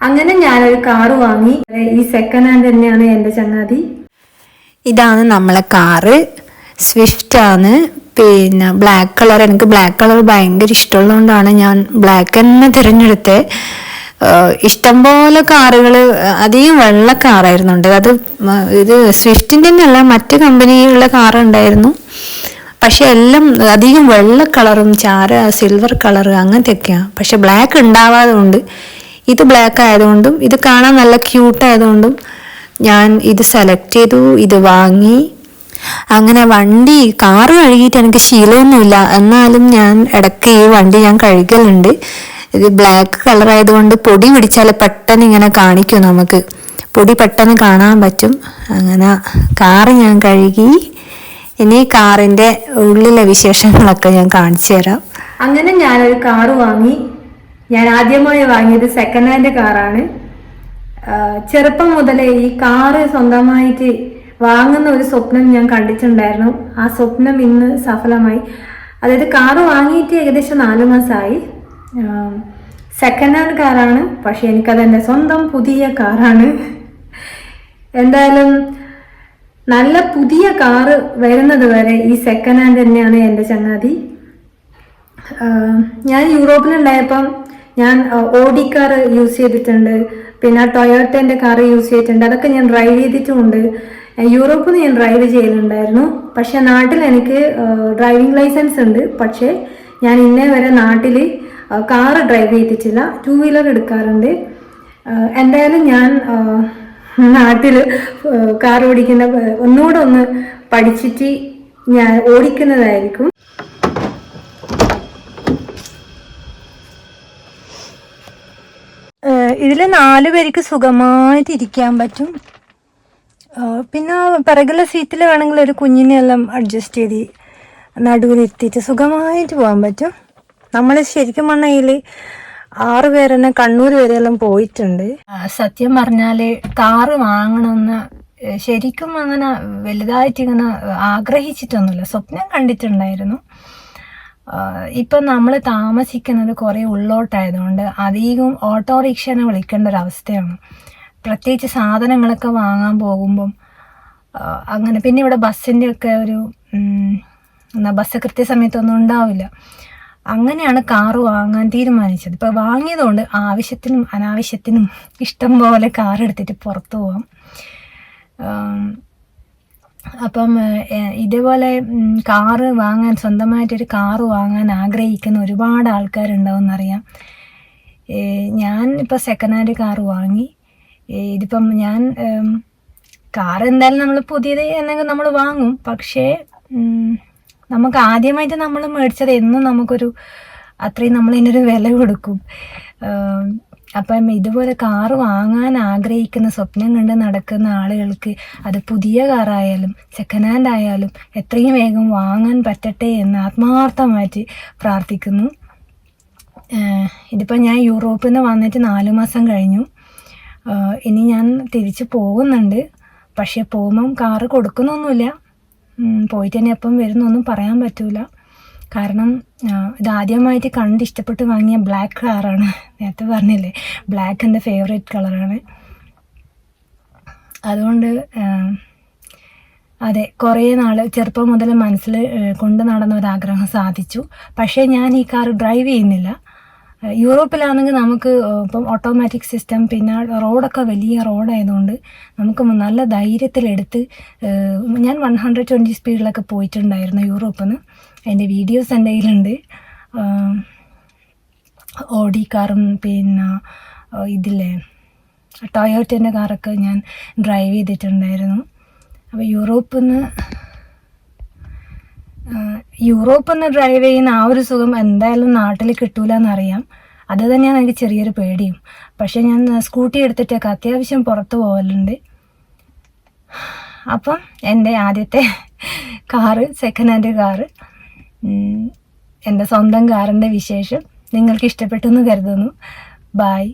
അങ്ങനെ ഞാനൊരു കാറ് വാങ്ങി. ഈ സെക്കൻഡ് ഹാൻഡ് തന്നെയാണ് എൻ്റെ ചങ്ങാതി. ഇതാണ് നമ്മളെ കാറ്, സ്വിഫ്റ്റ് ആണ്. പിന്നെ ബ്ലാക്ക് കളർ, എനിക്ക് ബ്ലാക്ക് കളർ ഭയങ്കര ഇഷ്ടമുള്ളതുകൊണ്ടാണ് ഞാൻ ബ്ലാക്ക് തന്നെ തിരഞ്ഞെടുത്തത്. ഇഷ്ടംപോലെ കാറുകൾ, അധികം വെള്ള കാറായിരുന്നുണ്ട്. ഇത് സ്വിഫ്റ്റിൻ്റെ തന്നെയല്ല, മറ്റ് കമ്പനിയിലുള്ള കാറുണ്ടായിരുന്നു. പക്ഷെ എല്ലാം അധികം വെള്ള കളറും സിൽവർ കളർ അങ്ങനത്തെയൊക്കെയാണ്. പക്ഷെ ബ്ലാക്ക് ഉണ്ടാവാതെ കൊണ്ട്, ഇത് ബ്ലാക്ക് ആയതുകൊണ്ടും ഇത് കാണാൻ നല്ല ക്യൂട്ടായതുകൊണ്ടും ഞാൻ ഇത് സെലക്ട് ചെയ്തു, ഇത് വാങ്ങി. അങ്ങനെ കാറ് കഴുകിയിട്ട് എനിക്ക് ശീലമൊന്നുമില്ല, എന്നാലും ഞാൻ ഇടയ്ക്ക് ഈ വണ്ടി ഞാൻ കഴുകലുണ്ട്. ഇത് ബ്ലാക്ക് കളർ ആയതുകൊണ്ട് പൊടി പിടിച്ചാൽ പെട്ടെന്ന് ഇങ്ങനെ കാണിക്കും, നമുക്ക് പൊടി പെട്ടെന്ന് കാണാൻ പറ്റും. അങ്ങനെ കാറ് ഞാൻ കഴുകി. ഇനി കാറിൻ്റെ ഉള്ളിലെ വിശേഷങ്ങളൊക്കെ ഞാൻ കാണിച്ചു തരാം. അങ്ങനെ ഞാനൊരു കാറ് വാങ്ങി. ഞാൻ ആദ്യമായി വാങ്ങിയത് സെക്കൻഡ് ഹാൻഡ് കാറാണ്. ചെറുപ്പം മുതലേ ഈ കാറ് സ്വന്തമായിട്ട് വാങ്ങുന്ന ഒരു സ്വപ്നം ഞാൻ കണ്ടിട്ടുണ്ടായിരുന്നു. ആ സ്വപ്നം ഇന്ന് സഫലമായി. അതായത് കാറ് വാങ്ങിയിട്ട് ഏകദേശം 4 മാസമായി. സെക്കൻഡ് ഹാൻഡ് കാറാണ്, പക്ഷെ എനിക്കതെൻ്റെ സ്വന്തം പുതിയ കാറാണ്. എന്തായാലും നല്ല പുതിയ കാറ് വരുന്നത് വരെ ഈ സെക്കൻഡ് ഹാൻഡ് തന്നെയാണ് എൻ്റെ ചങ്ങാതി. ഞാൻ യൂറോപ്പിലുണ്ടായപ്പം ഞാൻ ഓഡി കാർ യൂസ് ചെയ്തിട്ടുണ്ട്, പിന്നെ ടൊയോട്ടൻ്റെ കാർ യൂസ് ചെയ്തിട്ടുണ്ട്. അതൊക്കെ ഞാൻ ഡ്രൈവ് ചെയ്തിട്ടുമുണ്ട്. യൂറോപ്പിൽ ഞാൻ ഡ്രൈവ് ചെയ്യുന്നുണ്ടായിരുന്നു. പക്ഷെ നാട്ടിൽ എനിക്ക് ഡ്രൈവിംഗ് ലൈസൻസ് ഉണ്ട്. പക്ഷേ ഞാൻ ഇന്നേ വരെ നാട്ടിൽ കാറ് ഡ്രൈവ് ചെയ്തിട്ടില്ല. 2 വീലർ എടുക്കാറുണ്ട്. എന്തായാലും ഞാൻ നാട്ടിൽ കാർ ഓടിക്കുന്ന ഒന്നുകൂടെ ഒന്ന് പഠിച്ചിട്ട് ഞാൻ ഓടിക്കുന്നതായിരിക്കും. ഇതിൽ 4 പേർക്ക് സുഖമായിട്ട് ഇരിക്കാൻ പറ്റും. പിന്നെ പിറകിലെ സീറ്റിൽ വേണമെങ്കിൽ ഒരു കുഞ്ഞിനെല്ലാം അഡ്ജസ്റ്റ് ചെയ്ത് നടുവിലിരുത്തിയിട്ട് സുഖമായിട്ട് പോകാൻ പറ്റും. നമ്മൾ ശരിക്കും പറഞ്ഞാൽ 6 പേര് തന്നെ കണ്ണൂർ വരെയെല്ലാം പോയിട്ടുണ്ട്. സത്യം പറഞ്ഞാൽ കാറ് വാങ്ങണമെന്ന് ശരിക്കും അങ്ങനെ വലുതായിട്ട് ഇങ്ങനെ ആഗ്രഹിച്ചിട്ടൊന്നുമില്ല, സ്വപ്നം കണ്ടിട്ടുണ്ടായിരുന്നു. ഇപ്പം നമ്മൾ താമസിക്കുന്നത് കുറേ ഉള്ളോട്ടായതുകൊണ്ട് അധികം ഓട്ടോറിക്ഷനെ വിളിക്കേണ്ട ഒരവസ്ഥയാണ്. പ്രത്യേകിച്ച് സാധനങ്ങളൊക്കെ വാങ്ങാൻ പോകുമ്പം അങ്ങനെ. പിന്നെ ഇവിടെ ബസ്സിൻ്റെ ഒക്കെ ബസ് കൃത്യസമയത്തൊന്നും ഉണ്ടാവില്ല. അങ്ങനെയാണ് കാറ് വാങ്ങാൻ തീരുമാനിച്ചത്. ഇപ്പോൾ വാങ്ങിയതുകൊണ്ട് ആവശ്യത്തിനും അനാവശ്യത്തിനും ഇഷ്ടം പോലെ കാർ എടുത്തിട്ട് പുറത്തു പോകാം. അപ്പം ഇതേപോലെ കാറ് വാങ്ങാൻ, സ്വന്തമായിട്ടൊരു കാറ് വാങ്ങാൻ ആഗ്രഹിക്കുന്ന ഒരുപാട് ആൾക്കാരുണ്ടാവുമെന്നറിയാം. ഞാൻ ഇപ്പോൾ സെക്കൻഡ് ഹാൻഡ് കാറ് വാങ്ങി. ഇതിപ്പം ഞാൻ കാർ എന്തായാലും നമ്മൾ പുതിയത് എന്നെങ്കിൽ നമ്മൾ വാങ്ങും. പക്ഷേ നമുക്ക് ആദ്യമായിട്ട് നമ്മൾ മേടിച്ചത് എന്നും നമുക്കൊരു അത്രയും നമ്മളതിനൊരു വില കൊടുക്കും. അപ്പം ഇതുപോലെ കാറ് വാങ്ങാൻ ആഗ്രഹിക്കുന്ന, സ്വപ്നം കണ്ട് നടക്കുന്ന ആളുകൾക്ക് അത് പുതിയ കാറായാലും സെക്കൻഡ് ഹാൻഡ് ആയാലും എത്രയും വേഗം വാങ്ങാൻ പറ്റട്ടെ എന്ന് ആത്മാർത്ഥമായിട്ട് പ്രാർത്ഥിക്കുന്നു. ഇതിപ്പോൾ ഞാൻ യൂറോപ്പിൽ നിന്ന് വന്നിട്ട് 4 മാസം കഴിഞ്ഞു. ഇനി ഞാൻ തിരിച്ച് പോകുന്നുണ്ട്. പക്ഷേ പോകുമ്പം കാറ് കൊടുക്കുന്നൊന്നുമില്ല. പോയിട്ട് തന്നെ എപ്പം വരുന്നൊന്നും പറയാൻ പറ്റൂല. കാരണം ഇതാദ്യമായിട്ട് കണ്ട് ഇഷ്ടപ്പെട്ട് വാങ്ങിയ ബ്ലാക്ക് കാറാണ്. നേരത്തെ പറഞ്ഞില്ലേ, ബ്ലാക്ക് എൻ്റെ ഫേവറേറ്റ് കളറാണ്. അതുകൊണ്ട് അതെ, കുറേ നാൾ ചെറുപ്പം മുതൽ മനസ്സിൽ കൊണ്ട് നടന്ന ഒരാഗ്രഹം സാധിച്ചു. പക്ഷേ ഞാൻ ഈ കാർ ഡ്രൈവ് ചെയ്യുന്നില്ല. യൂറോപ്പിലാണെങ്കിൽ നമുക്ക് ഇപ്പം ഓട്ടോമാറ്റിക് സിസ്റ്റം, പിന്നെ റോഡൊക്കെ വലിയ റോഡായതുകൊണ്ട് നമുക്ക് നല്ല ധൈര്യത്തിലെടുത്ത് ഞാൻ 120 സ്പീഡിലൊക്കെ പോയിട്ടുണ്ടായിരുന്നു യൂറോപ്പിൽ നിന്ന്. അതിൻ്റെ വീഡിയോസ് എൻ്റെ കയ്യിലുണ്ട്. ഓഡി കാറും പിന്നെ ഇതില്ലേ ടൊയോട്ടൻ്റെ കാറൊക്കെ ഞാൻ ഡ്രൈവ് ചെയ്തിട്ടുണ്ടായിരുന്നു. അപ്പോൾ യൂറോപ്പിൽ നിന്ന് ഡ്രൈവ് ചെയ്യുന്ന ആ ഒരു സുഖം എന്തായാലും നാട്ടിൽ കിട്ടൂല എന്നറിയാം. അത് തന്നെയാണ് എനിക്ക് ചെറിയൊരു പേടിയും. പക്ഷേ ഞാൻ സ്കൂട്ടി എടുത്തിട്ടൊക്കെ അത്യാവശ്യം പുറത്ത് പോകലുണ്ട്. അപ്പം എൻ്റെ ആദ്യത്തെ കാറ്, സെക്കൻഡ് ഹാൻഡ് കാറ്, എൻ്റെ സ്വന്തം കാറിൻ്റെ വിശേഷം നിങ്ങൾക്ക് ഇഷ്ടപ്പെട്ടെന്ന് കരുതുന്നു. ബായ്.